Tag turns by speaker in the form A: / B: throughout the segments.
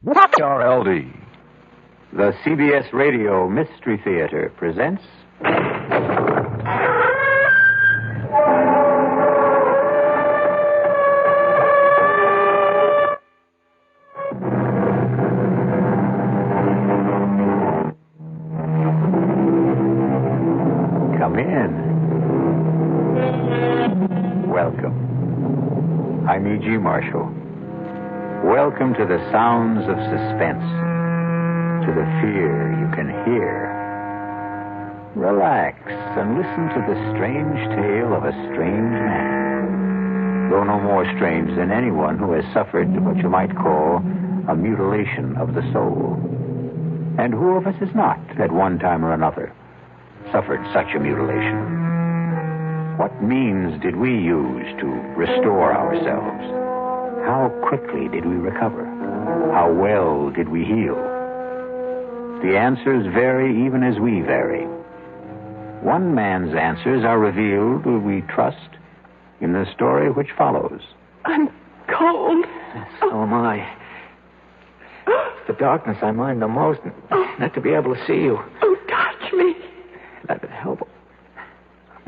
A: RLD. The CBS Radio Mystery Theater presents... Come in. Welcome. I'm E.G. Marshall. Welcome to the sounds of suspense, to the fear you can hear. Relax and listen to the strange tale of a strange man, though no more strange than anyone who has suffered what you might call a mutilation of the soul. And who of us has not, at one time or another, suffered such a mutilation? What means did we use to restore ourselves? How quickly did we recover? How well did we heal? The answers vary even as we vary. One man's answers are revealed, we trust, in the story which follows.
B: I'm cold.
C: So am I. It's the darkness I mind the most. Not to be able to see you.
B: Oh, touch me.
C: That would help. Oh,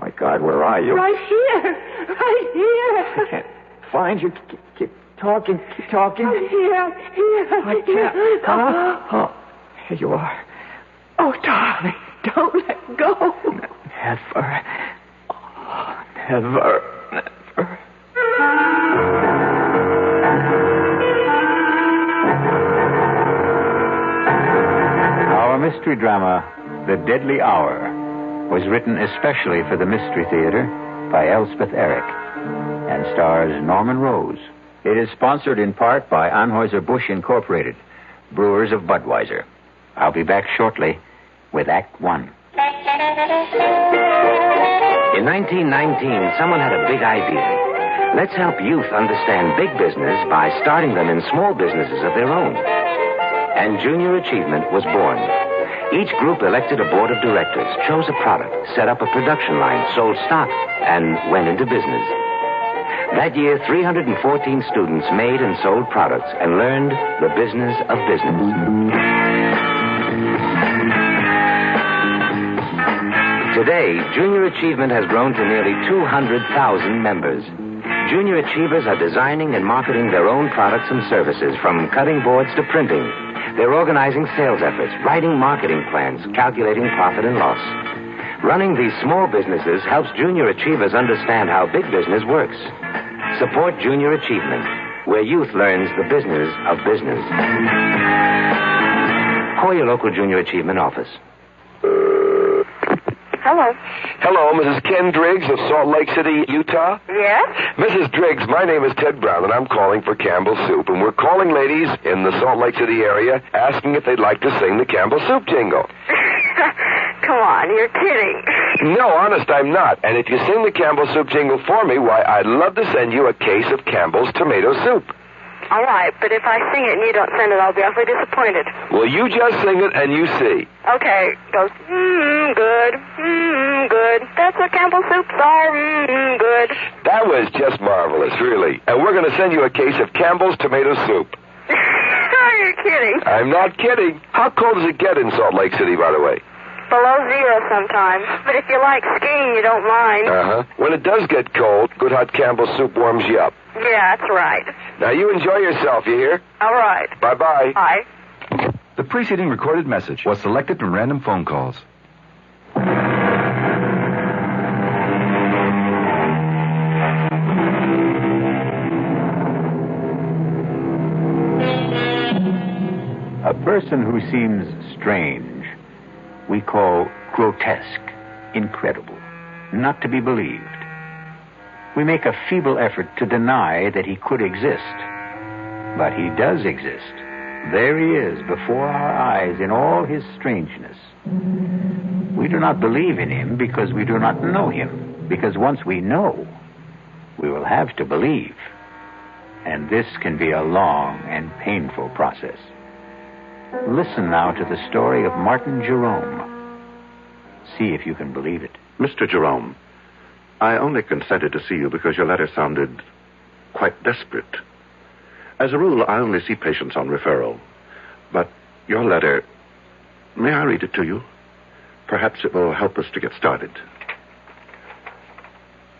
C: my God, where are you?
B: Right here. Right here.
C: I can't find you. Keep talking. Keep talking.
B: I'm here.
C: I can't. Oh, here you are.
B: Oh, darling, don't let go.
C: Never. Oh, never.
A: Our mystery drama, The Deadly Hour, was written especially for the Mystery Theater by Elspeth Eric and stars Norman Rose. It is sponsored in part by Anheuser-Busch Incorporated, brewers of Budweiser. I'll be back shortly with Act One.
D: In 1919, someone had a big idea. Let's help youth understand big business by starting them in small businesses of their own. And Junior Achievement was born. Each group elected a board of directors, chose a product, set up a production line, sold stock, and went into business. That year, 314 students made and sold products and learned the business of business. Today, Junior Achievement has grown to nearly 200,000 members. Junior Achievers are designing and marketing their own products and services, from cutting boards to printing. They're organizing sales efforts, writing marketing plans, calculating profit and loss. Running these small businesses helps Junior Achievers understand how big business works. Support Junior Achievement, where youth learns the business of business. Call your local Junior Achievement office.
E: Hello.
F: Hello, Mrs. Ken Driggs of Salt Lake City, Utah?
E: Yes?
F: Mrs. Driggs, my name is Ted Brown, and I'm calling for Campbell's Soup. And we're calling ladies in the Salt Lake City area asking if they'd like to sing the Campbell's Soup jingle.
E: Come on, you're kidding.
F: No, honest, I'm not. And if you sing the Campbell's Soup jingle for me, why, I'd love to send you a case of Campbell's tomato soup.
E: All right, but if I sing it and you don't send it, I'll be awfully disappointed.
F: Well, you just sing it and you see.
E: Okay, goes, good, good. That's what Campbell's soups are, good.
F: That was just marvelous, really. And we're going to send you a case of Campbell's tomato soup.
E: You're kidding.
F: I'm not kidding. How cold does it get in Salt Lake City, by the way?
E: Below zero sometimes. But if you like skiing, you don't mind.
F: Uh-huh. When it does get cold, good hot Campbell's soup warms you up.
E: Yeah, that's right.
F: Now, you enjoy yourself, you hear?
E: All right.
F: Bye-bye.
E: Bye.
G: The preceding recorded message was selected from random phone calls.
A: A person who seems strange, we call grotesque, incredible, not to be believed. We make a feeble effort to deny that he could exist. But he does exist. There he is before our eyes in all his strangeness. We do not believe in him because we do not know him. Because once we know, we will have to believe. And this can be a long and painful process. Listen now to the story of Martin Jerome. See if you can believe it.
H: Mr. Jerome, I only consented to see you because your letter sounded quite desperate. As a rule, I only see patients on referral. Your letter. May I read it to you? Perhaps it will help us to get started.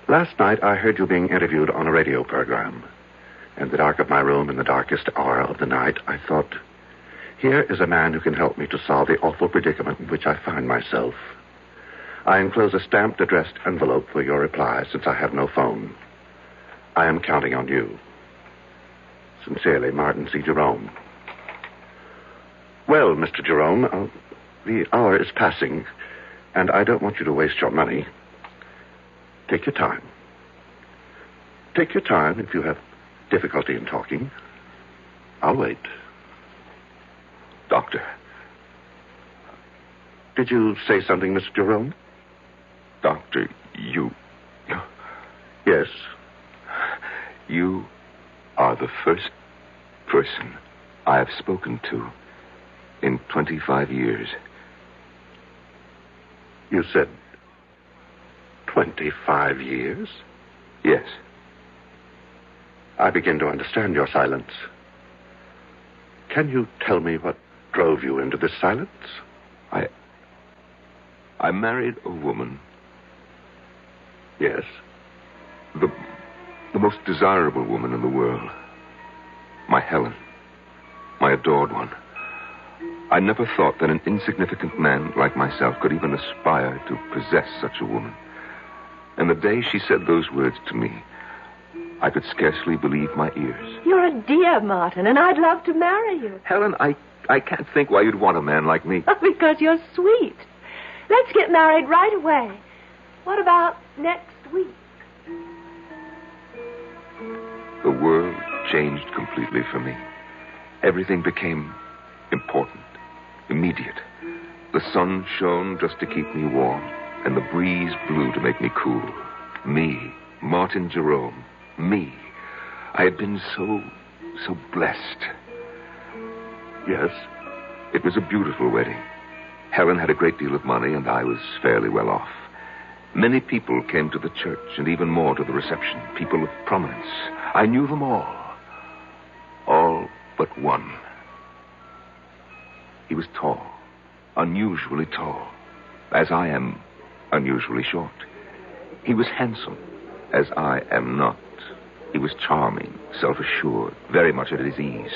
H: Last night, I heard you being interviewed on a radio program. In the dark of my room, in the darkest hour of the night, I thought, here is a man who can help me to solve the awful predicament in which I find myself. I enclose a stamped, addressed envelope for your reply, since I have no phone. I am counting on you. Sincerely, Martin C. Jerome. Well, Mr. Jerome, the hour is passing, and I don't want you to waste your money. Take your time. Take your time if you have difficulty in talking. I'll wait.
I: Doctor.
H: Did you say something, Mr. Jerome?
I: Doctor, you...
H: Yes?
I: You are the first person I have spoken to in 25 years.
H: You said 25 years?
I: Yes.
H: I begin to understand your silence. Can you tell me what drove you into this silence?
I: I married a woman.
H: Yes?
I: The most desirable woman in the world. My Helen. My adored one. I never thought that an insignificant man like myself could even aspire to possess such a woman. And the day she said those words to me, I could scarcely believe my ears.
B: You're a dear, Martin, and I'd love to marry you.
I: Helen, I can't think why you'd want a man like me.
B: Because you're sweet. Let's get married right away. What about next week?
I: The world changed completely for me. Everything became important, immediate. The sun shone just to keep me warm, and the breeze blew to make me cool. Me, Martin Jerome, me. I had been so blessed.
H: Yes?
I: It was a beautiful wedding. Helen had a great deal of money, and I was fairly well off. Many people came to the church, and even more to the reception. People of prominence. I knew them all. All but one. He was tall. Unusually tall. As I am unusually short. He was handsome, as I am not. He was charming, self-assured, very much at his ease.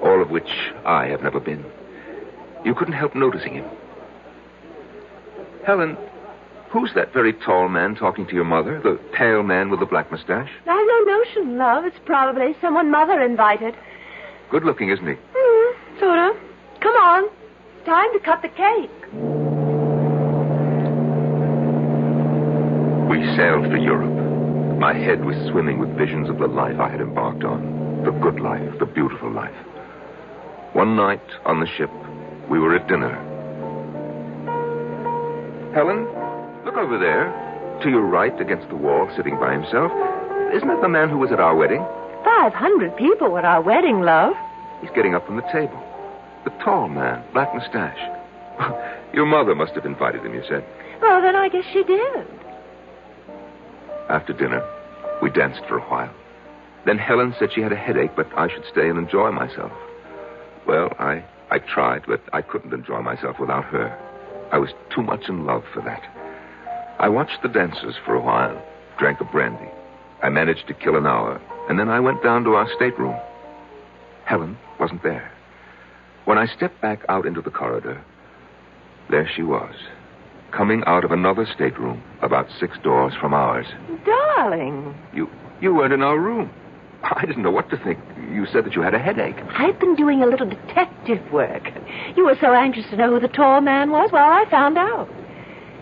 I: All of which I have never been. You couldn't help noticing him. Helen, who's that very tall man talking to your mother? The pale man with the black mustache?
B: I've no notion, love. It's probably someone Mother invited.
I: Good looking, isn't he?
B: Sort of. Come on. It's time to cut the cake.
I: We sailed for Europe. My head was swimming with visions of the life I had embarked on. The good life, the beautiful life. One night on the ship, we were at dinner. Helen, look over there. To your right, against the wall, sitting by himself. Isn't that the man who was at our wedding?
B: 500 people at our wedding, love.
I: He's getting up from the table. The tall man, black mustache. Your mother must have invited him, you said.
B: Well, then I guess she did.
I: After dinner, we danced for a while. Then Helen said she had a headache, but I should stay and enjoy myself. Well, I tried, but I couldn't enjoy myself without her. I was too much in love for that. I watched the dancers for a while, drank a brandy. I managed to kill an hour, and then I went down to our stateroom. Helen wasn't there. When I stepped back out into the corridor, there she was, coming out of another stateroom about 6 doors from ours.
B: Darling.
I: You weren't in our room. I didn't know what to think. You said that you had a headache.
B: I'd been doing a little detective work. You were so anxious to know who the tall man was. Well, I found out.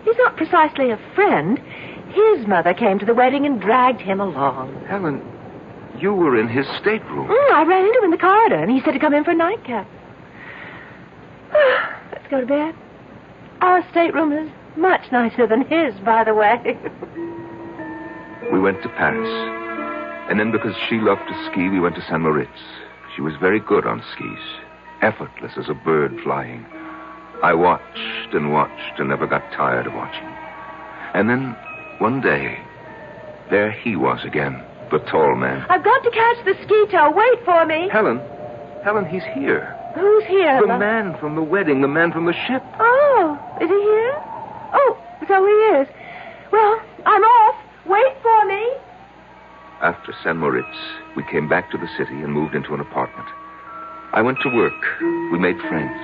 B: He's not precisely a friend. His mother came to the wedding and dragged him along.
I: Helen, you were in his stateroom.
B: I ran into him in the corridor, and he said to come in for a nightcap. Let's go to bed. Our stateroom is much nicer than his, by the way.
I: We went to Paris. And then because she loved to ski, we went to St. Moritz. She was very good on skis. Effortless as a bird flying. I watched and never got tired of watching. And then, one day, there he was again, the tall man.
B: I've got to catch the ski tow. Wait for me.
I: Helen, he's here.
B: Who's here?
I: The man from the wedding, the man from the ship.
B: Oh, is he here? Oh, so he is. Well, I'm off. Wait for me.
I: After San Moritz, we came back to the city and moved into an apartment. I went to work. We made friends.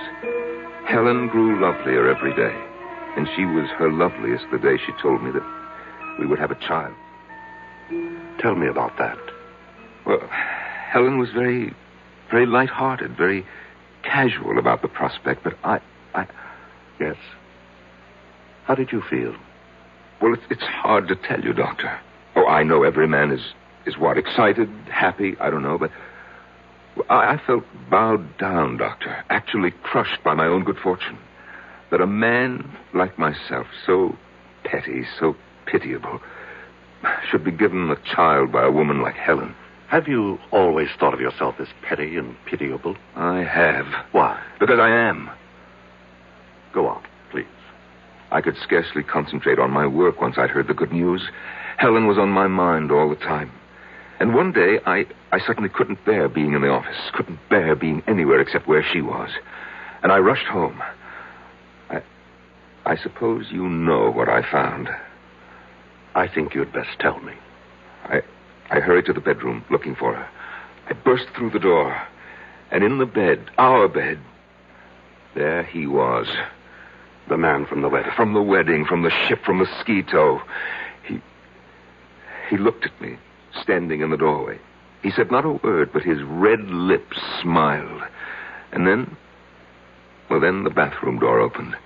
I: Helen grew lovelier every day, and she was her loveliest the day she told me that we would have a child.
H: Tell me about that.
I: Well, Helen was very, very light-hearted, very casual about the prospect, but I...
H: Yes? How did you feel?
I: Well, it's hard to tell you, Doctor. Oh, I know every man is what, excited, happy, I don't know, but I felt bowed down, Doctor, actually crushed by my own good fortune. That a man like myself, so petty, so pitiable, should be given a child by a woman like Helen.
H: Have you always thought of yourself as petty and pitiable?
I: I have.
H: Why?
I: Because I am.
H: Go on, please.
I: I could scarcely concentrate on my work once I'd heard the good news. Helen was on my mind all the time. And one day, I suddenly couldn't bear being in the office, couldn't bear being anywhere except where she was. And I rushed home. I suppose you know what I found.
H: I think you'd best tell me.
I: I hurried to the bedroom, looking for her. I burst through the door, and in the bed, our bed, there he was.
H: The man from the wedding.
I: From the wedding, from the ship, from the ski tow. He looked at me, standing in the doorway. He said not a word, but his red lips smiled. And then the bathroom door opened,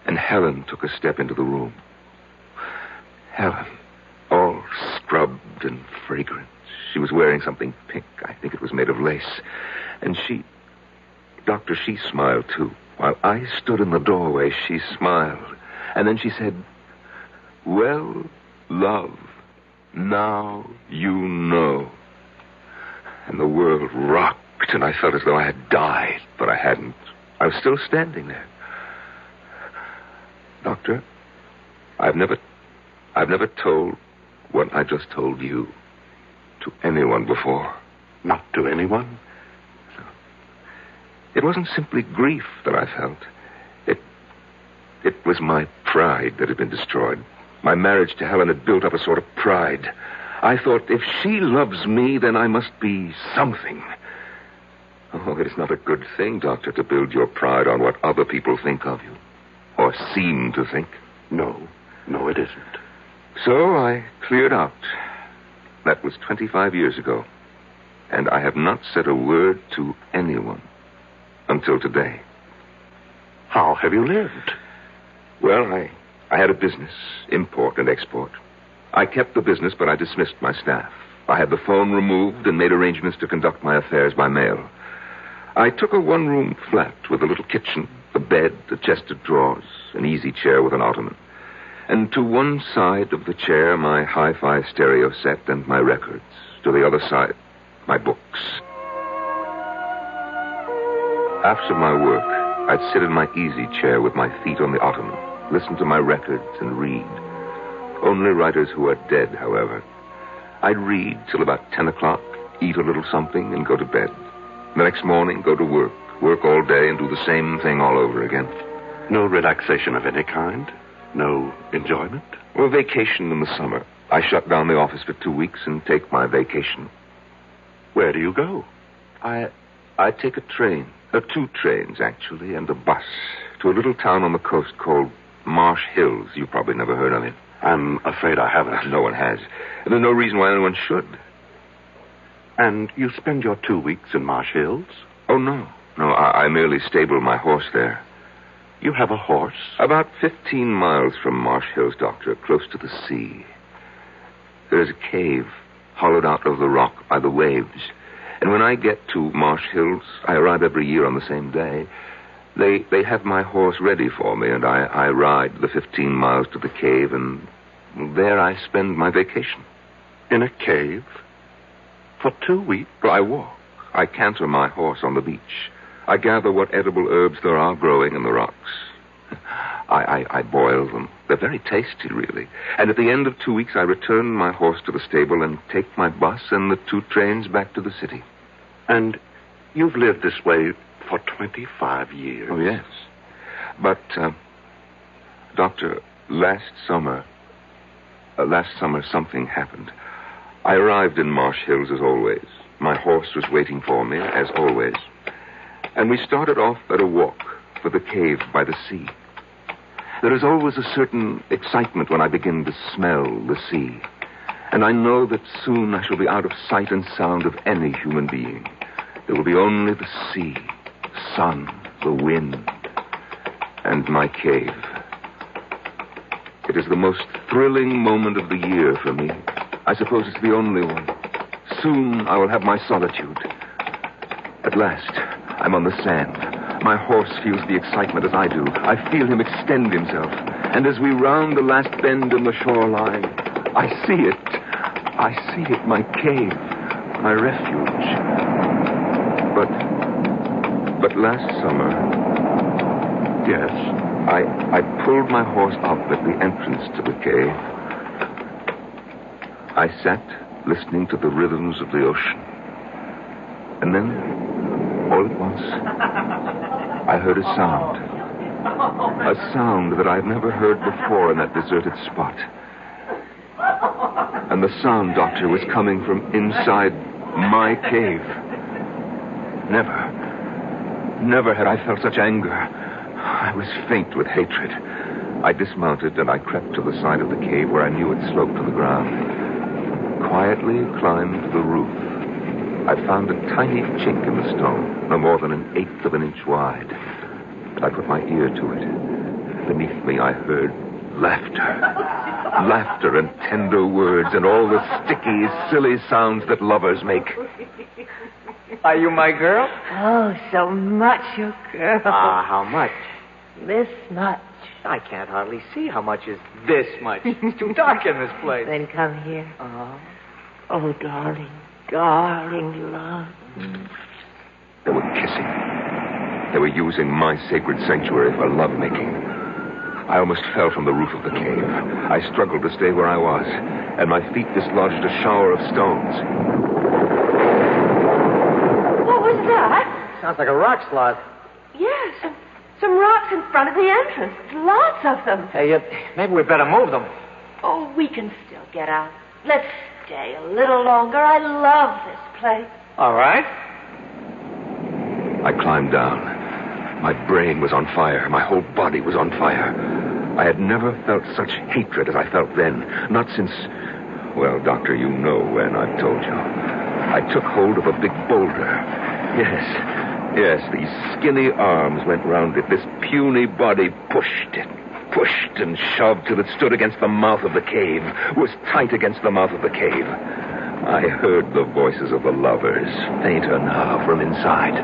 I: and Helen took a step into the room. Helen, all scrubbed and fragrant. She was wearing something pink. I think it was made of lace. And she smiled too. While I stood in the doorway, she smiled. And then she said, "Well, love, now you know." And the world rocked, and I felt as though I had died, but I hadn't. I was still standing there. Doctor, I've never told what I just told you to anyone before.
H: Not to anyone?
I: It wasn't simply grief that I felt. It was my pride that had been destroyed. My marriage to Helen had built up a sort of pride. I thought, if she loves me, then I must be something. Oh, it is not a good thing, Doctor, to build your pride on what other people think of you. Or seem to think.
H: No, it isn't.
I: So I cleared out. That was 25 years ago. And I have not said a word to anyone until today.
H: How have you lived?
I: Well, I had a business, import and export. I kept the business, but I dismissed my staff. I had the phone removed and made arrangements to conduct my affairs by mail. I took a one-room flat with a little kitchen, a bed, a chest of drawers, an easy chair with an ottoman. And to one side of the chair, my hi-fi stereo set and my records. To the other side, my books. After my work, I'd sit in my easy chair with my feet on the ottoman, listen to my records and read. Only writers who are dead, however. I'd read till about 10 o'clock, eat a little something, and go to bed. The next morning, go to work all day and do the same thing all over again.
H: No relaxation of any kind? No enjoyment?
I: Well, vacation in the summer. I shut down the office for 2 weeks and take my vacation.
H: Where do you go?
I: I take a train. 2 trains, actually, and a bus to a little town on the coast called Marsh Hills. You've probably never heard of it.
H: I'm afraid I haven't.
I: No one has. And there's no reason why anyone should.
H: And you spend your 2 weeks in Marsh Hills?
I: Oh, no. No, I merely stable my horse there.
H: You have a horse?
I: About 15 miles from Marsh Hills, Doctor, close to the sea. There is a cave hollowed out of the rock by the waves. And when I get to Marsh Hills, I arrive every year on the same day. They have my horse ready for me, and I ride the 15 miles to the cave, and there I spend my vacation.
H: In a cave? For 2 weeks?
I: Well, I walk. I canter my horse on the beach. I gather what edible herbs there are growing in the rocks. I boil them. They're very tasty, really. And at the end of 2 weeks, I return my horse to the stable and take my bus and the 2 trains back to the city.
H: And you've lived this way For 25 years.
I: Oh, yes. But, Doctor, last summer something happened. I arrived in Marsh Hills as always. My horse was waiting for me, as always. And we started off at a walk for the cave by the sea. There is always a certain excitement when I begin to smell the sea. And I know that soon I shall be out of sight and sound of any human being. There will be only the sea, the sun, the wind, and my cave. It is the most thrilling moment of the year for me. I suppose it's the only one. Soon I will have my solitude. At last, I'm on the sand. My horse feels the excitement as I do. I feel him extend himself. And as we round the last bend in the shoreline, I see it. I see it, my cave, my refuge. But last summer, yes, I pulled my horse up at the entrance to the cave. I sat listening to the rhythms of the ocean. And then, all at once, I heard a sound. A sound that I'd never heard before in that deserted spot. And the sound, Doctor, was coming from inside my cave. Never had I felt such anger. I was faint with hatred. I dismounted and I crept to the side of the cave where I knew it sloped to the ground. Quietly climbed the roof. I found a tiny chink in the stone, no more than 1/8 of an inch wide. And I put my ear to it. Beneath me I heard laughter. Laughter and tender words and all the sticky, silly sounds that lovers make.
C: Are you my girl?
B: Oh, so much your girl.
C: How much?
B: This much.
C: I can't hardly see how much is this much. It's too dark in this place.
B: Then come here. Oh, darling, darling love.
I: They were kissing. They were using my sacred sanctuary for lovemaking. I almost fell from the roof of the cave. I struggled to stay where I was, and my feet dislodged a shower of stones.
B: What was that?
C: Sounds like a rock slide.
B: Yes, some rocks in front of the entrance. Lots of them.
C: Hey, maybe we better move them.
B: Oh, we can still get out. Let's stay a little longer. I love this place.
C: All right.
I: I climbed down. My brain was on fire. My whole body was on fire. I had never felt such hatred as I felt then. Not since... Well, Doctor, you know when, I've told you. I took hold of a big boulder. Yes, these skinny arms went round it. This puny body pushed and shoved till it stood against the mouth of the cave, was tight against the mouth of the cave. I heard the voices of the lovers, fainter now from inside.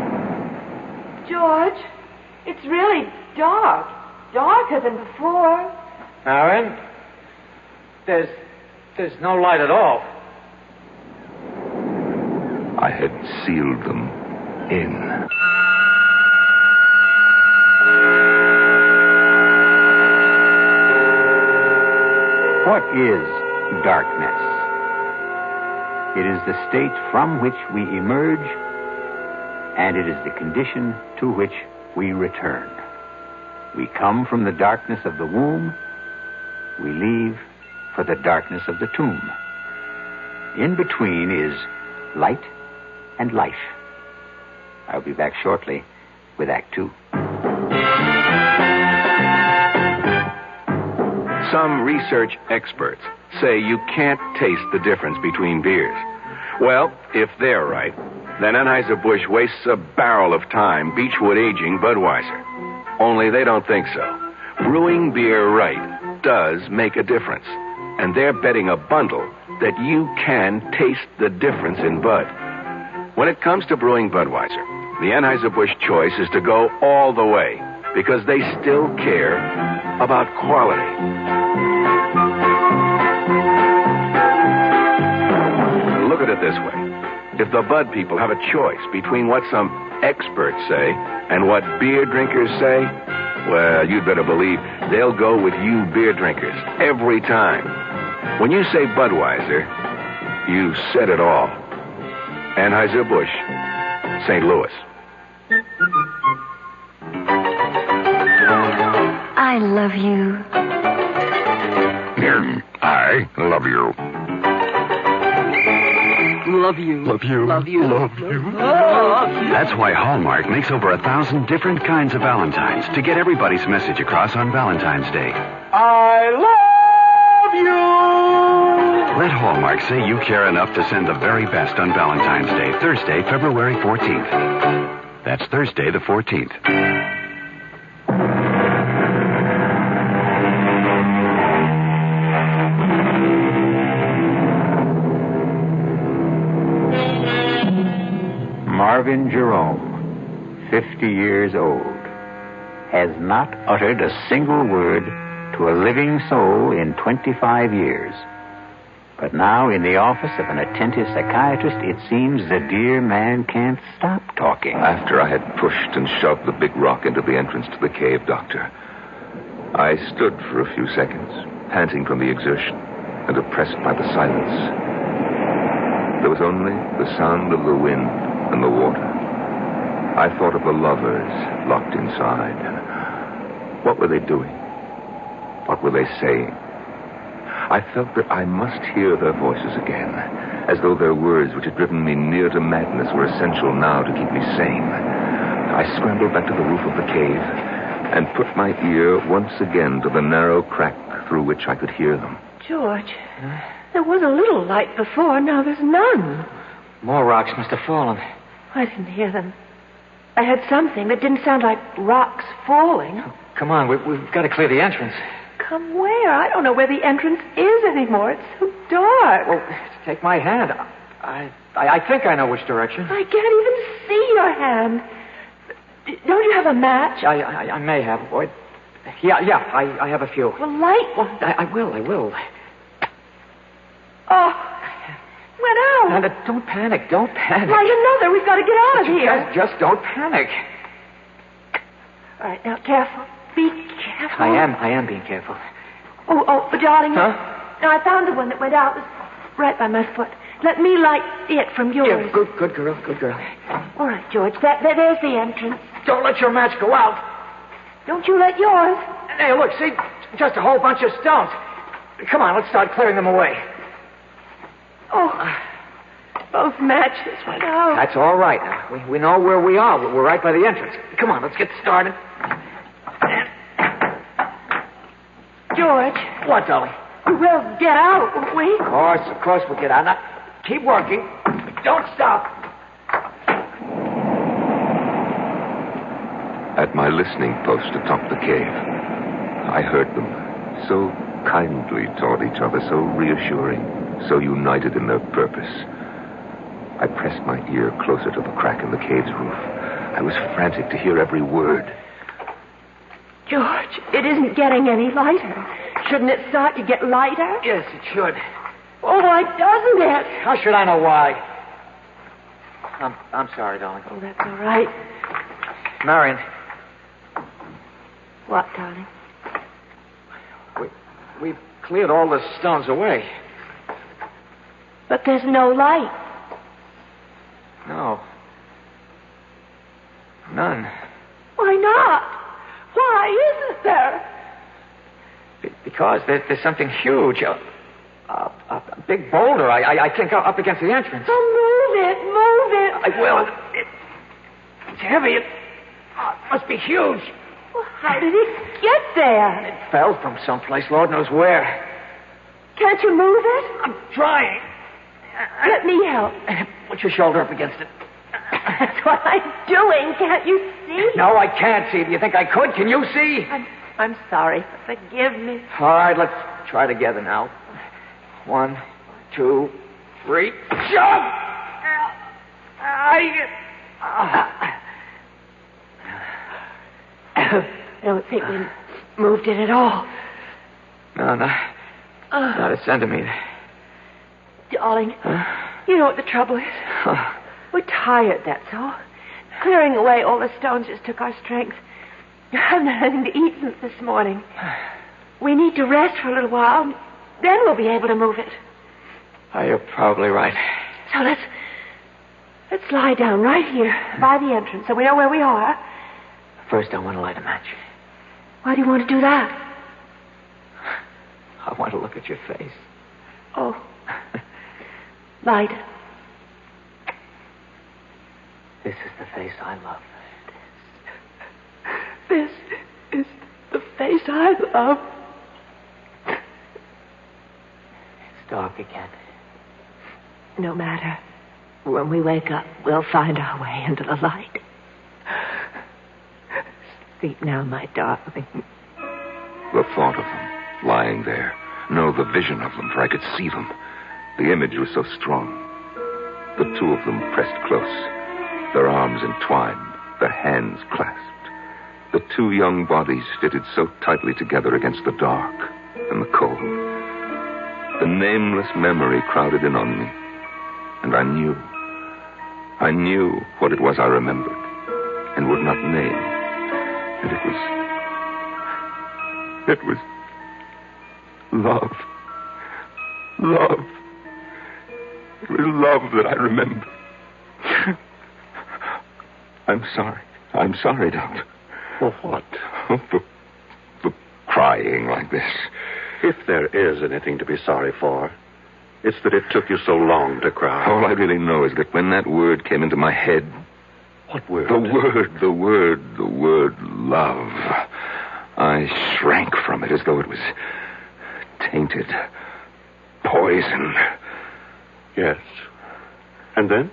B: George, it's really dark. Darker than before.
C: Aaron, there's no light at all.
I: I had sealed them in.
A: What is darkness? It is the state from which we emerge, and it is the condition to which we return. We come from the darkness of the womb. We leave for the darkness of the tomb. In between is light and life. I'll be back shortly with Act 2.
J: Some research experts say you can't taste the difference between beers. Well, if they're right, then Anheuser-Busch wastes a barrel of time Beechwood aging Budweiser. Only they don't think so. Brewing beer right does make a difference. And they're betting a bundle that you can taste the difference in Bud. When it comes to brewing Budweiser, the Anheuser-Busch choice is to go all the way because they still care about quality. Look at it this way. If the Bud people have a choice between what some experts say and what beer drinkers say, well, you'd better believe they'll go with you beer drinkers every time. When you say Budweiser, you said it all. Anheuser-Busch, St. Louis.
B: I love you.
K: I love you.
B: Love you.
K: Love you.
B: Love you.
K: Love you.
B: Love you.
L: That's why Hallmark makes over 1,000 different kinds of Valentines to get everybody's message across on Valentine's Day.
K: I love you.
L: Let Hallmark say you care enough to send the very best on Valentine's Day, Thursday, February 14th. That's Thursday the 14th.
A: Marvin Jerome, 50 years old, has not uttered a single word to a living soul in 25 years. But now, in the office of an attentive psychiatrist, it seems the dear man can't stop talking.
I: After I had pushed and shoved the big rock into the entrance to the cave, Doctor, I stood for a few seconds, panting from the exertion and oppressed by the silence. There was only the sound of the wind and the water. I thought of the lovers locked inside. What were they doing? What were they saying? I felt that I must hear their voices again, as though their words, which had driven me near to madness, were essential now to keep me sane. I scrambled back to the roof of the cave and put my ear once again to the narrow crack through which I could hear them.
B: George, there was a little light before, now there's none.
C: More rocks must have fallen.
B: I didn't hear them. I heard something that didn't sound like rocks falling.
C: Come on, we've got to clear the entrance.
B: Come where? I don't know where the entrance is anymore. It's so dark.
C: Well, take my hand. I think I know which direction.
B: I can't even see your hand. Don't you have a match?
C: I may have, boy. Yeah, I have a few.
B: Well, light one.
C: I will.
B: Oh, went out.
C: Now, don't panic. Don't panic.
B: Light another. We've got to get out of here.
C: Just don't panic.
B: All right, now, careful. Be careful.
C: I am being careful.
B: Oh, darling.
C: Huh?
B: Now, I found the one that went out. It was right by my foot. Let me light it from yours.
C: Yeah, good girl.
B: All right, George. There's the entrance.
C: Don't let your match go out.
B: Don't you let yours.
C: Hey, look, see? Just a whole bunch of stones. Come on, let's start clearing them away.
B: Oh, both matches went out.
C: That's all right. Now, we know where we are. We're right by the entrance. Come on, let's get started.
B: George.
C: What, darling?
B: We'll get out, won't we?
C: Of course we'll get out. Now, keep working. Don't stop.
I: At my listening post atop the cave, I heard them, so kindly toward each other, so reassuring, so united in their purpose. I pressed my ear closer to the crack in the cave's roof. I was frantic to hear every word.
B: George, it isn't getting any lighter. Shouldn't it start to get lighter?
C: Yes, it should.
B: Oh, why doesn't it?
C: How should I know why? I'm sorry, darling.
B: Oh, that's all right.
C: Marion.
B: What, darling?
C: We've cleared all the stones away.
B: But there's no light.
C: No. None.
B: Why not? Why isn't there?
C: Because there's something huge. A big boulder, I think, up against the entrance.
B: Oh, move it.
C: I will. It's heavy. It must be huge.
B: Well, how did it get there?
C: It fell from someplace, Lord knows where.
B: Can't you move it?
C: I'm trying.
B: Let me help.
C: Put your shoulder up against it.
B: That's what I'm doing. Can't you see?
C: No, I can't see. Do you think I could? Can you see?
B: I'm sorry. Forgive me.
C: All right, let's try together now. 1, 2, 3. Shove!
B: I don't think we moved it at all.
C: No, not a centimeter.
B: Darling, you know what the trouble is? We're tired, that's all. Clearing away all the stones just took our strength. I haven't had anything to eat since this morning. We need to rest for a little while. Then we'll be able to move it.
C: Oh, you're probably right.
B: So let's lie down right here by the entrance so we know where we are.
C: First, I want to light a match.
B: Why do you want to do that?
C: I want to look at your face.
B: Oh. Light.
C: This is the face I love.
B: This is the face I love.
C: It's dark again.
B: No matter. When we wake up, we'll find our way into the light. Sleep now, my darling.
I: The thought of them, lying there. No, the vision of them, for I could see them. The image was so strong. The two of them pressed close, their arms entwined, their hands clasped. The two young bodies fitted so tightly together against the dark and the cold. The nameless memory crowded in on me, and I knew what it was I remembered and would not name. And it was love. Love. It was love that I remembered. I'm sorry, Doctor.
H: For what?
I: For crying like this.
H: If there is anything to be sorry for, it's that it took you so long to cry.
I: All I really know is that when that word came into my head...
H: What word?
I: The word love. I shrank from it as though it was tainted, poison.
H: Yes. And then?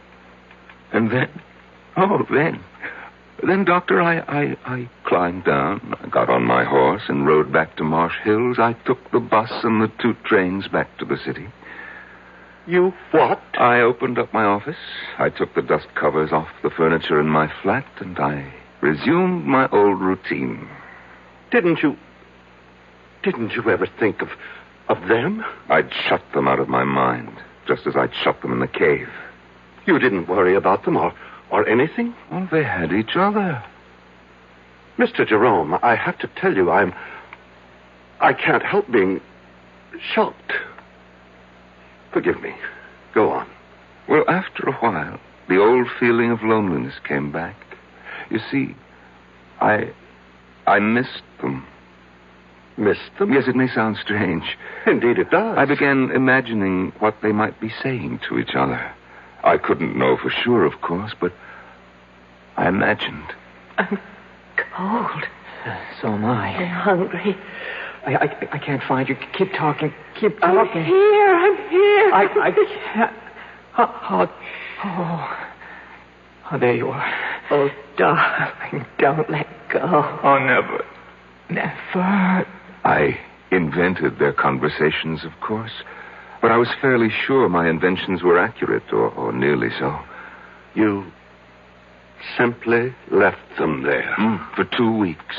I: Then, Doctor, I climbed down, I got on my horse and rode back to Marsh Hills. I took the bus and the 2 trains back to the city.
H: You what?
I: I opened up my office. I took the dust covers off the furniture in my flat, and I resumed my old routine.
H: Didn't you ever think of them?
I: I'd shut them out of my mind, just as I'd shut them in the cave.
H: You didn't worry about them or anything?
I: Well, they had each other.
H: Mr. Jerome, I have to tell you, I can't help being shocked. Forgive me. Go on.
I: Well, after a while, the old feeling of loneliness came back. You see, I missed them.
H: Missed them?
I: Yes, it may sound strange.
H: Indeed it does.
I: I began imagining what they might be saying to each other. I couldn't know for sure, of course, but I imagined.
B: I'm cold.
C: So am I.
B: I'm hungry.
C: I can't find you. Keep talking. Keep talking.
B: I'm here.
C: I can't. Oh, there you are.
B: Oh, darling, don't let go.
C: Oh, never. Never.
I: I invented their conversations, of course, but I was fairly sure my inventions were accurate, or nearly so.
H: You simply left them there.
I: For 2 weeks.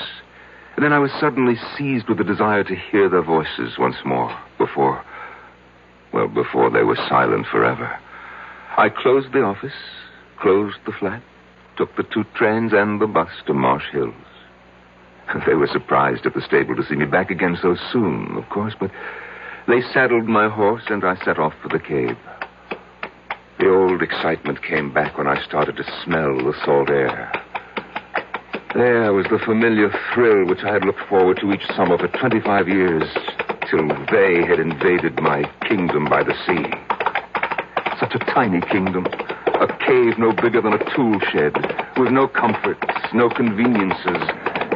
I: And then I was suddenly seized with the desire to hear their voices once more, before they were silent forever. I closed the office, closed the flat, took the 2 trains and the bus to Marsh Hills. They were surprised at the stable to see me back again so soon, of course, but they saddled my horse and I set off for the cave. The old excitement came back when I started to smell the salt air. There was the familiar thrill which I had looked forward to each summer for 25 years, till they had invaded my kingdom by the sea. Such a tiny kingdom, a cave no bigger than a tool shed, with no comforts, no conveniences,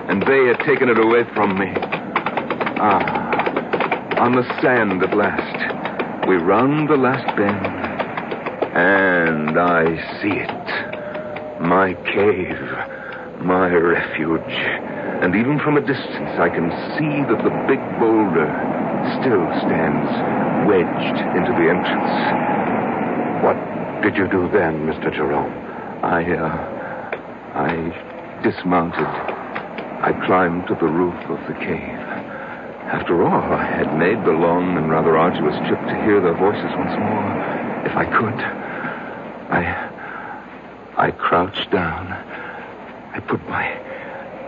I: and they had taken it away from me. On the sand at last, we round the last bend, and I see it. My cave. My refuge. And even from a distance, I can see that the big boulder still stands wedged into the entrance.
H: What did you do then, Mr. Jerome?
I: I dismounted. I climbed to the roof of the cave. After all, I had made the long and rather arduous trip to hear their voices once more, if I could. I crouched down. I put my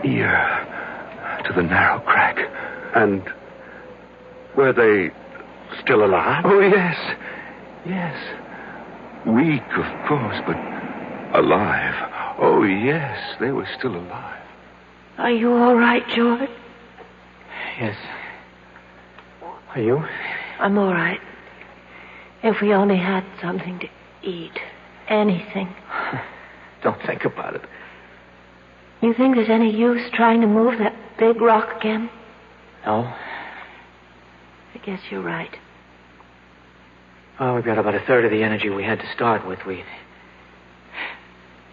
I: ear to the narrow crack.
H: And were they still alive?
I: Oh, yes. Yes. Weak, of course, but alive. Oh, yes, they were still alive.
B: Are you all right, George?
C: Yes. Are you?
B: I'm all right. If we only had something to eat. Anything.
C: Don't think about it.
B: You think there's any use trying to move that big rock again?
C: No.
B: I guess you're right.
C: Well, we've got about a third of the energy we had to start with. We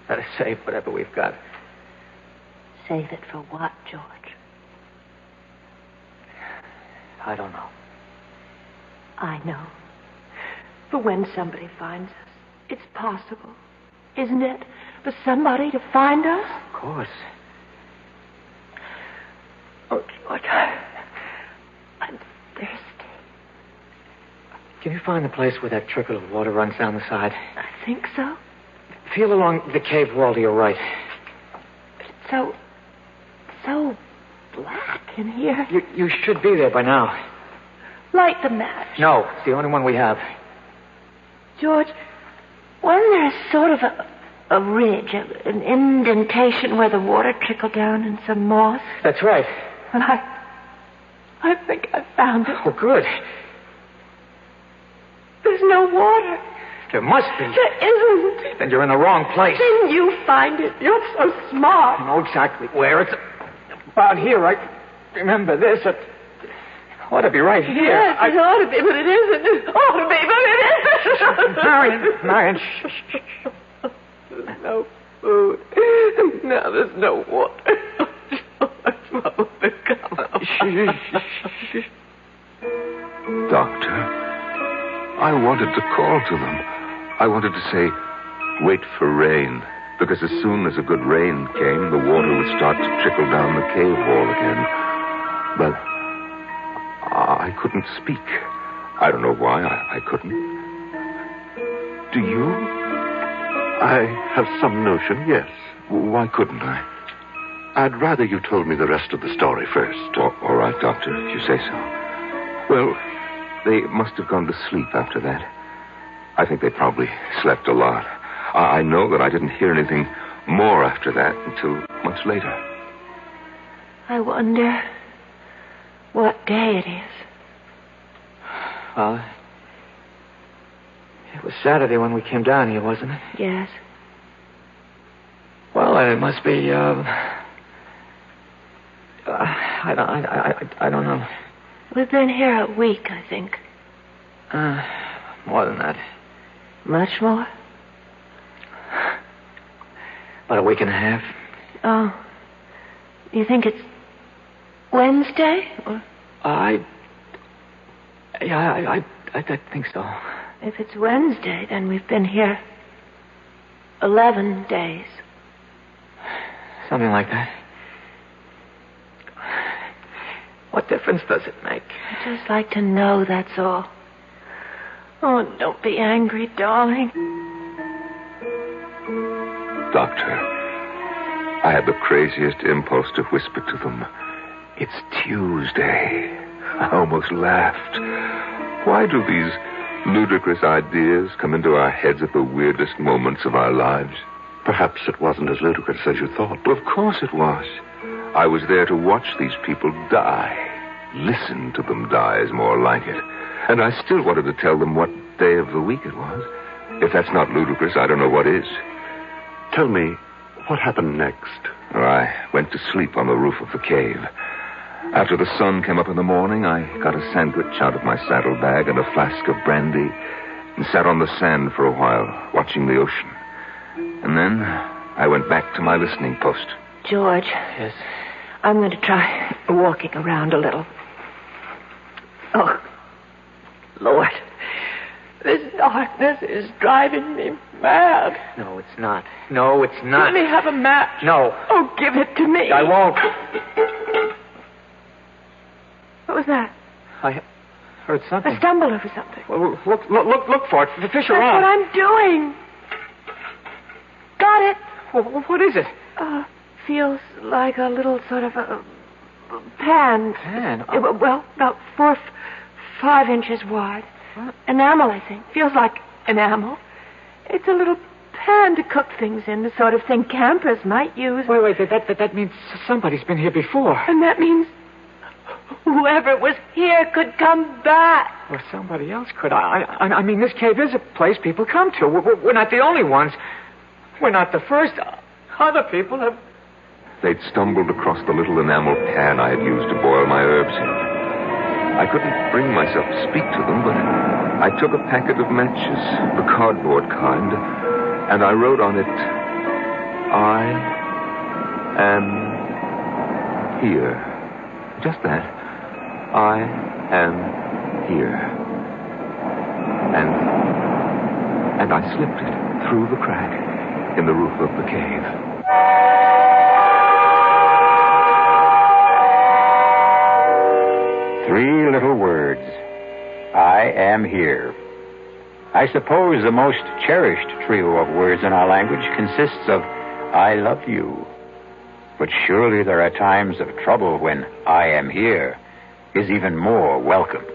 C: gotta save whatever we've got.
B: Save it for what, George?
C: I don't know.
B: I know. For when somebody finds us, it's possible, isn't it? For somebody to find us?
C: Of course.
B: Oh, George, I'm thirsty.
C: Can you find the place where that trickle of water runs down the side?
B: I think so.
C: Feel along the cave wall to your right.
B: It's so black in here.
C: You should be there by now.
B: Light the match.
C: No, it's the only one we have.
B: George, wasn't there sort of a ridge, an indentation where the water trickled down in some moss?
C: That's right.
B: Well, I think I found it.
C: Oh, good.
B: There's no water.
C: There must be.
B: There isn't.
C: Then you're in the wrong place.
B: Then you find it. You're so smart.
C: I know exactly where. It's about here. I remember this. It ought to be right here.
B: Yes, it ought to be, but it isn't. It ought to be, but it isn't.
C: Marion, shh.
B: There's no food. Now there's no water. What will become of us?
I: Doctor, I wanted to call to them. I wanted to say, wait for rain. Because as soon as a good rain came, the water would start to trickle down the cave wall again. But I couldn't speak. I don't know why I couldn't. Do you?
H: I have some notion, yes.
I: Why couldn't I?
H: I'd rather you told me the rest of the story first.
I: All right, Doctor, if you say so. Well, they must have gone to sleep after that. I think they probably slept a lot. I know that I didn't hear anything more after that until much later.
B: I wonder what day it is.
C: Well, it was Saturday when we came down here, wasn't it?
B: Yes.
C: Well, it must be, I don't know.
B: We've been here a week, I think.
C: More than that.
B: Much more?
C: About a week and a half.
B: Oh. You think it's Wednesday? Or...
C: I think so.
B: If it's Wednesday, then we've been here 11 days.
C: Something like that. What difference does it make?
B: I'd just like to know, that's all. Oh, don't be angry, darling.
I: Doctor, I had the craziest impulse to whisper to them, it's Tuesday. I almost laughed. Why do these ludicrous ideas come into our heads at the weirdest moments of our lives?
H: Perhaps it wasn't as ludicrous as you thought.
I: Well, of course it was. I was there to watch these people die. Listen to them die is more like it. And I still wanted to tell them what day of the week it was. If that's not ludicrous, I don't know what is.
H: Tell me, what happened next?
I: Well, I went to sleep on the roof of the cave. After the sun came up in the morning, I got a sandwich out of my saddlebag and a flask of brandy and sat on the sand for a while, watching the ocean. And then I went back to my listening post.
B: George.
C: Yes?
B: I'm going to try walking around a little. Oh, Lord. This darkness is driving me mad.
C: No, it's not. No, it's not.
B: Let me have a match.
C: No.
B: Oh, give it to me.
C: I won't.
B: What was that?
C: I heard something.
B: I stumbled over something.
C: Well, look for it. Fish
B: That's
C: around.
B: what I'm doing. Got it.
C: Well, what is it?
B: Feels like a little sort of a pan.
C: Pan?
B: Well, about 5 inches wide.
C: What?
B: Enamel, I think. Feels like enamel. It's a little pan to cook things in, the sort of thing campers might use.
C: Wait. That means somebody's been here before.
B: And that means whoever was here could come back.
C: Or somebody else could. I mean, this cave is a place people come to. We're not the only ones. We're not the first. Other people have...
I: They'd stumbled across the little enamel pan I had used to boil my herbs in. I couldn't bring myself to speak to them, but I took a packet of matches, the cardboard kind, and I wrote on it, I am here. Just that. I am here. And I slipped it through the crack in the roof of the cave.
A: Three little words. I am here. I suppose the most cherished trio of words in our language consists of I love you. But surely there are times of trouble when I am here is even more welcome.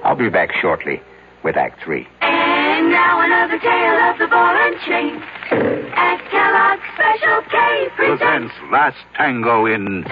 A: I'll be back shortly with Act 3.
M: And now another tale of the ball and chain. At Kellogg's Special K presents
L: Last Tango in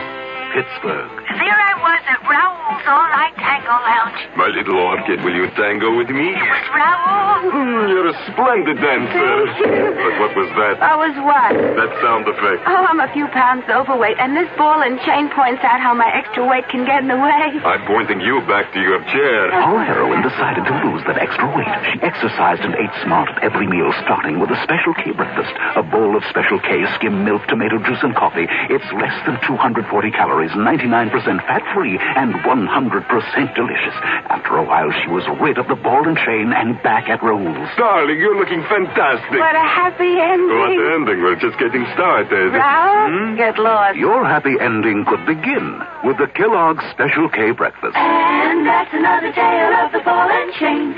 L: Pittsburgh.
M: There I was at Raoul's all-night tango lounge.
K: My little orchid, will you tango with me?
M: It was Raoul.
K: You're a splendid dancer. But what was that?
E: I was what?
K: That sound effect.
E: Oh, I'm a few pounds overweight, and this ball and chain points out how my extra weight can get in the way.
K: I'm pointing you back to your chair.
L: Our heroine decided to lose that extra weight. She exercised and ate smart at every meal, starting with a Special K breakfast. A bowl of Special K skim milk, tomato juice, and coffee. It's less than 240 calories, 99% fat-free, and 100% delicious. After a while, she was rid of the ball and chain and back at Raoul's.
K: Darling, you're looking fantastic.
E: What a happy ending.
K: What ending? We're just getting started.
E: Raoul, get lost.
L: Your happy ending could begin with the Kellogg's Special K breakfast.
M: And that's another tale of the ball and chain.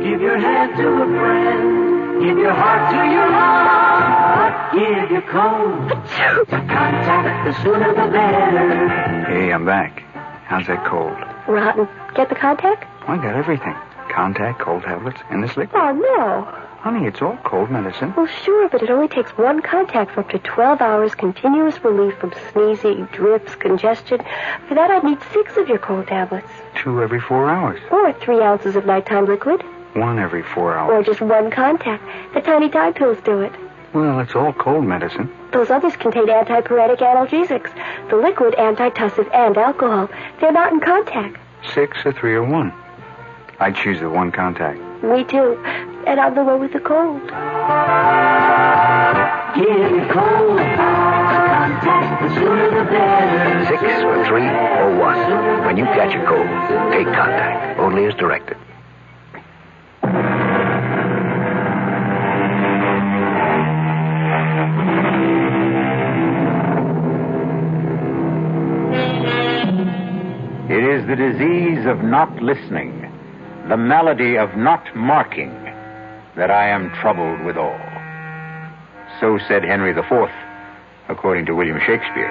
N: Give your hand to a friend. Give your heart to your heart. Give your cold to contact. The sooner the better.
O: Hey, I'm back. How's that cold?
P: Rotten. Get the contact?
O: I got everything. Contact, cold tablets, and this liquid.
P: Oh, no.
O: Honey, it's all cold medicine.
P: Well, sure, but it only takes one contact for up to 12 hours continuous relief from sneezing, drips, congestion. For that, I'd need 6 of your cold tablets.
O: 2 every 4 hours.
P: Or 3 ounces of nighttime liquid.
O: 1 every 4 hours.
P: Or just one contact. The tiny Tide pills do it.
O: Well, it's all cold medicine.
P: Those others contain antipyretic analgesics. The liquid, antitussive, and alcohol. They're not in contact.
O: 6 or 3 or 1. I'd choose the one contact.
P: Me too. And I'm the one with the cold.
N: Give your cold contact. The sooner the better.
D: 6 or 3 or 1. When you catch a cold, take contact. Only as directed.
A: It is the disease of not listening, the malady of not marking, that I am troubled withal. So said Henry IV, according to William Shakespeare.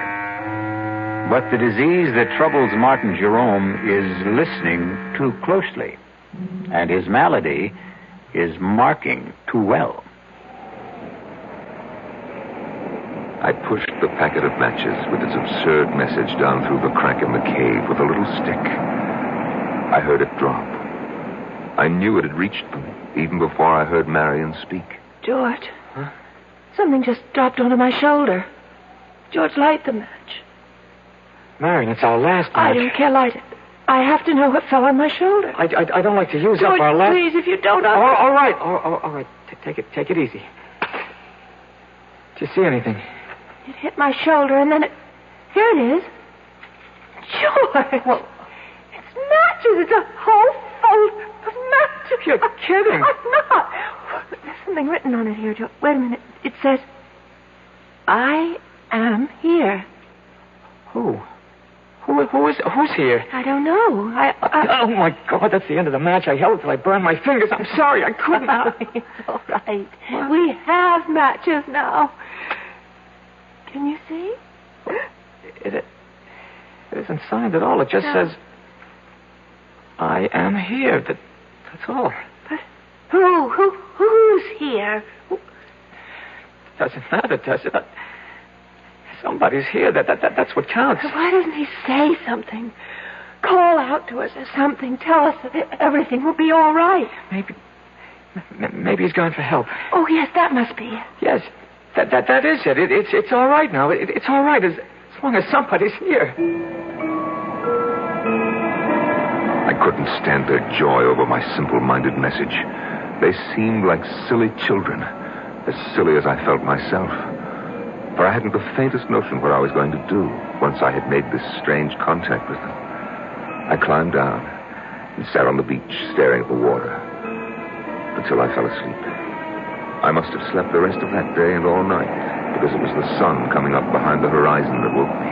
A: But the disease that troubles Martin Jerome is listening too closely, and his malady is marking too well.
I: I pushed the packet of matches with its absurd message down through the crack in the cave with a little stick. I heard it drop. I knew it had reached them even before I heard Marion speak.
B: George. Huh? Something just dropped onto my shoulder. George, light the match.
C: Marion, it's our last match.
B: I don't care, light it. I have to know what fell on my shoulder.
C: I don't like to use
B: George,
C: up our last...
B: please, if you don't...
C: All right. All right. Take it easy. Do you see anything?
B: It hit my shoulder, and then it... Here it is. George! Well, it's matches. It's a whole fold of matches.
C: You're kidding.
B: I'm not. There's something written on it here, George. Wait a minute. It says, I am here.
C: Who? Who's here?
B: I don't know.
C: Oh, my God, that's the end of the match. I held it till I burned my fingers. I'm sorry, I couldn't.
B: It's all right. What? We have matches now. Can you see?
C: It isn't signed at all. It just says, I am here. That's all.
B: But who's here?
C: Doesn't matter, does it? Somebody's here. That's what counts.
B: Why doesn't he say something? Call out to us or something. Tell us that everything will be all right.
C: Maybe he's gone for help.
B: Oh, yes, that must be it.
C: Yes, that is it. It's all right now. It's all right as long as somebody's here.
I: I couldn't stand their joy over my simple-minded message. They seemed like silly children, as silly as I felt myself. For I hadn't the faintest notion what I was going to do once I had made this strange contact with them. I climbed down and sat on the beach staring at the water until I fell asleep. I must have slept the rest of that day and all night because it was the sun coming up behind the horizon that woke me.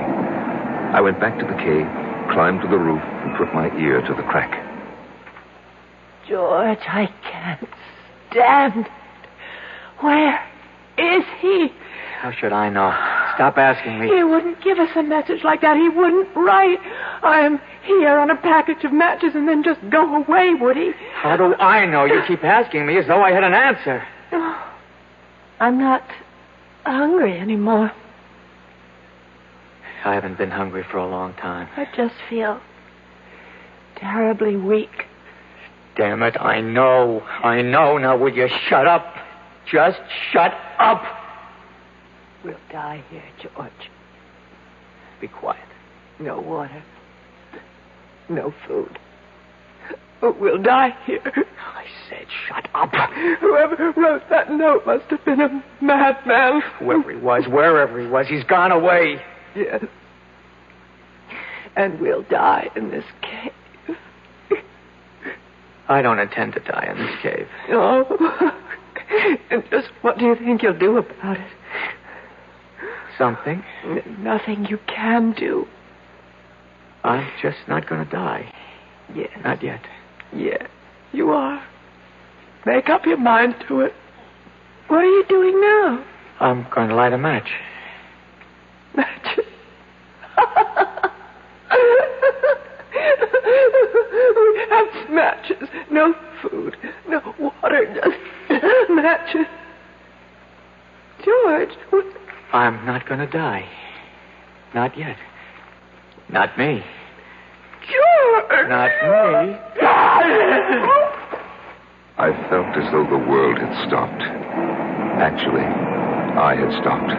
I: I went back to the cave, climbed to the roof, and put my ear to the crack.
B: George, I can't stand it. Where is he?
C: How should I know? Stop asking me.
B: He wouldn't give us a message like that. He wouldn't write, I am here on a package of matches and then just go away, would he?
C: How do I know? You keep asking me as though I had an answer.
B: Oh, I'm not hungry anymore.
C: I haven't been hungry for a long time.
B: I just feel terribly weak.
C: Damn it, I know. Now, will you shut up? Just shut up.
B: We'll die here, George.
C: Be quiet.
B: No water. No food. We'll die here.
C: I said shut up.
B: Whoever wrote that note must have been a madman.
C: Wherever he was, he's gone away.
B: Yes. And we'll die in this cave.
C: I don't intend to die in this cave.
B: Oh. And just what do you think you'll do about it?
C: Something.
B: Nothing you can do.
C: I'm just not going to die.
B: Yes.
C: Not yet.
B: Yes, you are. Make up your mind to it. What are you doing now?
C: I'm going to light a match.
B: Matches? We have matches. No food. No water. Just matches. George, what?
C: I'm not going to die. Not yet. Not me.
B: George!
C: Not me.
I: I felt as though the world had stopped. Actually, I had stopped.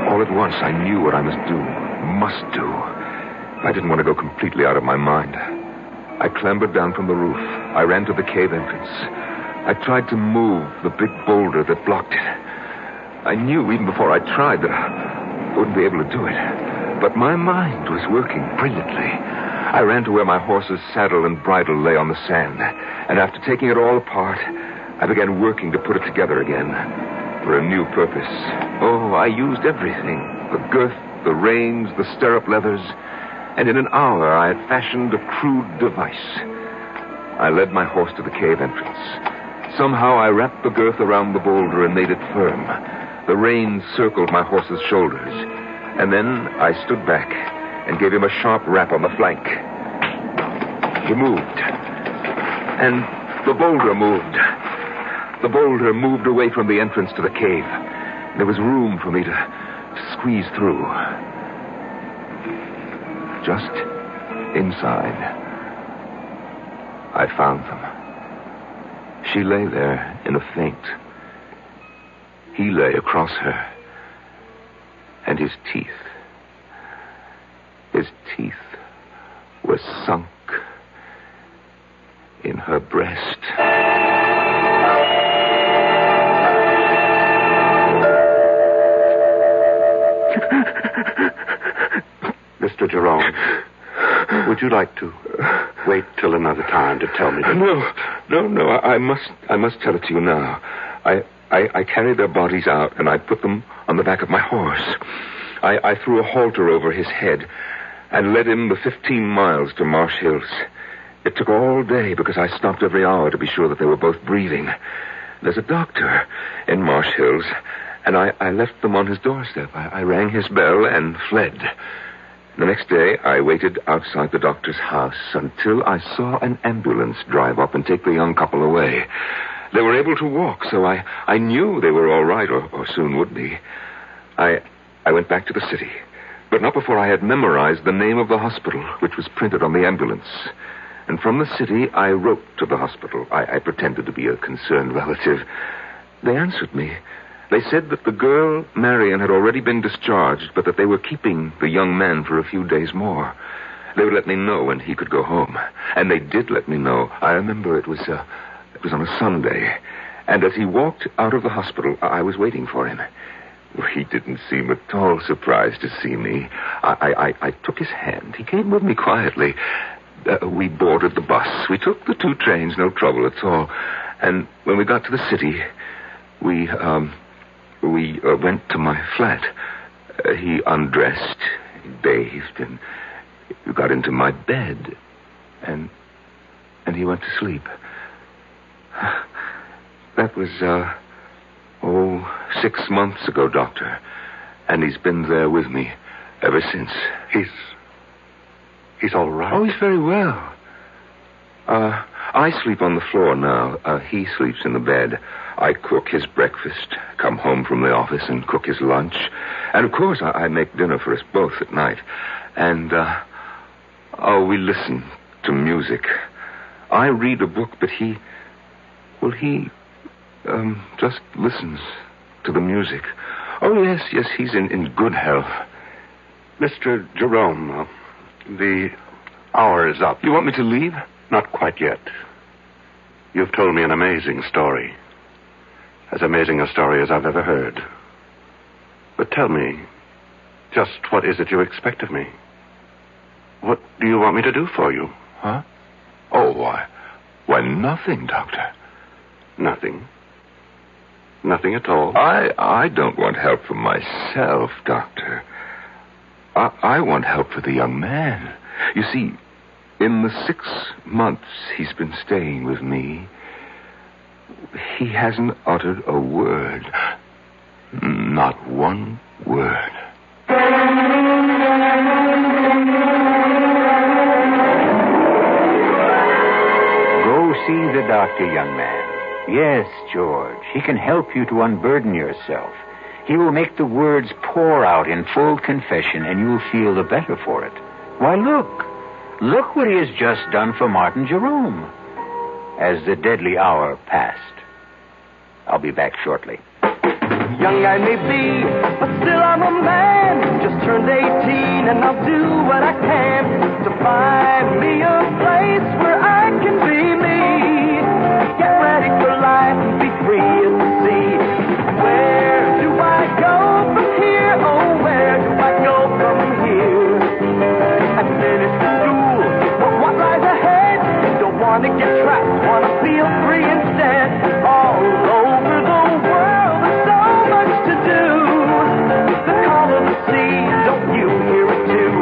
I: All at once, I knew what I must do. I didn't want to go completely out of my mind. I clambered down from the roof. I ran to the cave entrance. I tried to move the big boulder that blocked it. I knew even before I tried that I wouldn't be able to do it. But my mind was working brilliantly. I ran to where my horse's saddle and bridle lay on the sand. And after taking it all apart, I began working to put it together again for a new purpose. Oh, I used everything. The girth, the reins, the stirrup leathers. And in an hour, I had fashioned a crude device. I led my horse to the cave entrance. Somehow, I wrapped the girth around the boulder and made it firm. The reins circled my horse's shoulders. And then I stood back and gave him a sharp rap on the flank. He moved. And the boulder moved. The boulder moved away from the entrance to the cave. There was room for me to squeeze through. Just inside, I found them. She lay there in a faint. He lay across her. And his teeth were sunk in her breast.
H: Mr. Jerome, would you like to wait till another time to tell me?
I: No. I must tell it to you now. I carried their bodies out, and I put them on the back of my horse. I threw a halter over his head and led him the 15 miles to Marsh Hills. It took all day because I stopped every hour to be sure that they were both breathing. There's a doctor in Marsh Hills, and I left them on his doorstep. I rang his bell and fled. The next day, I waited outside the doctor's house until I saw an ambulance drive up and take the young couple away. They were able to walk, so I knew they were all right, or soon would be. I I went back to the city, but not before I had memorized the name of the hospital, which was printed on the ambulance. And from the city, I wrote to the hospital. I pretended to be a concerned relative. They answered me. They said that the girl, Marion, had already been discharged, but that they were keeping the young man for a few days more. They would let me know when he could go home. And they did let me know. I remember it was on a Sunday. And as he walked out of the hospital, I was waiting for him. He didn't seem at all surprised to see me. I took his hand. He came with me quietly. We boarded the bus. We took the 2 trains, no trouble at all. And when we got to the city, we went to my flat. He undressed, bathed, and got into my bed. And he went to sleep. That was, 6 months ago, Doctor. And he's been there with me ever since.
H: He's all right?
I: Oh, he's very well. I sleep on the floor now. He sleeps in the bed. I cook his breakfast, come home from the office and cook his lunch. And, of course, I make dinner for us both at night. And, we listen to music. I read a book, but he just listens to the music. Oh, yes, he's in good health.
H: Mr. Jerome, the hour is up.
I: You want me to leave?
H: Not quite yet. You've told me an amazing story. As amazing a story as I've ever heard. But tell me, just what is it you expect of me? What do you want me to do for you?
I: Huh? Oh, why, nothing, Doctor.
H: Nothing? Nothing at all?
I: I don't want help for myself, Doctor. I want help for the young man. You see, in the 6 months he's been staying with me, he hasn't uttered a word. Not one word.
A: Go see the doctor, young man. Yes, George, he can help you to unburden yourself. He will make the words pour out in full confession, and you'll feel the better for it. Why, look what he has just done for Martin Jerome. As the deadly hour passed. I'll be back shortly.
N: Young I may be, but still I'm a man. Just turned 18, and I'll do what I can to find me a place where I can be me. Get ready for life and be free as the sea. Where do I go from here? Oh, where do I go from here? I finished school, but what lies ahead? Don't want to get trapped, want to feel free instead. All over the world, there's so much to do. The call of the sea, don't you hear it too?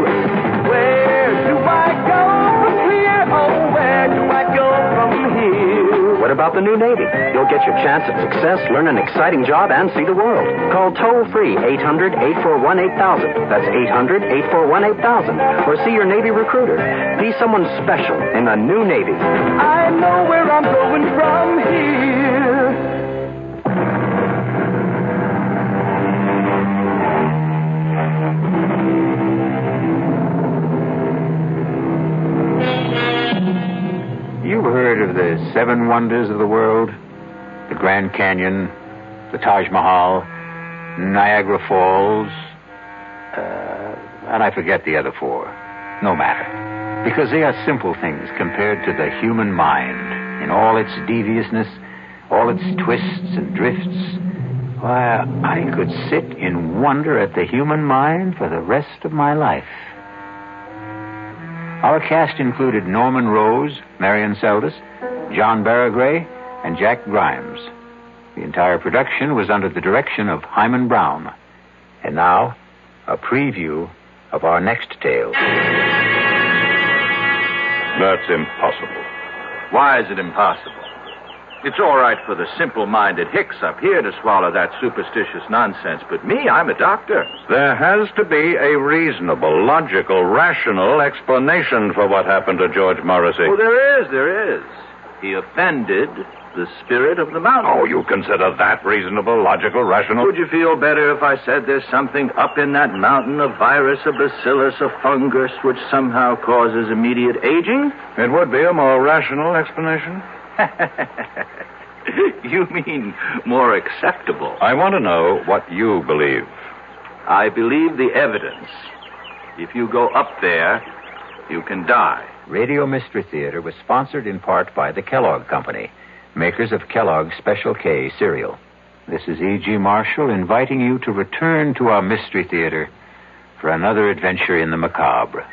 N: Where do I go from here? Oh, where do I go from here?
Q: What about the new Navy? You'll get your chance at success, learn an exciting job, and see the world. Call toll-free 800-841-8000. That's 800-841-8000. Or see your Navy recruiter. Be someone special in the new Navy.
N: I know where I'm going from here.
A: You've heard of the 7 wonders of the world? The Grand Canyon, the Taj Mahal, Niagara Falls, and I forget the other 4. No matter. Because they are simple things compared to the human mind in all its deviousness, all its twists and drifts. Why, I could sit in wonder at the human mind for the rest of my life. Our cast included Norman Rose, Marion Seldes, John Barragray, and Jack Grimes. The entire production was under the direction of Himan Brown. And now, a preview of our next tale.
R: That's impossible. Why is it impossible? It's all right for the simple-minded hicks up here to swallow that superstitious nonsense, but me, I'm a doctor.
S: There has to be a reasonable, logical, rational explanation for what happened to George Morrissey.
R: Oh, there is. He offended the spirit of the mountain.
S: Oh, you consider that reasonable, logical, rational?
R: Would you feel better if I said there's something up in that mountain, a virus, a bacillus, a fungus, which somehow causes immediate aging?
S: It would be a more rational explanation.
R: You mean more acceptable?
S: I want to know what you believe.
R: I believe the evidence. If you go up there, you can die.
A: Radio Mystery Theater was sponsored in part by the Kellogg Company, makers of Kellogg's Special K cereal. This is E.G. Marshall inviting you to return to our Mystery Theater for another adventure in the macabre.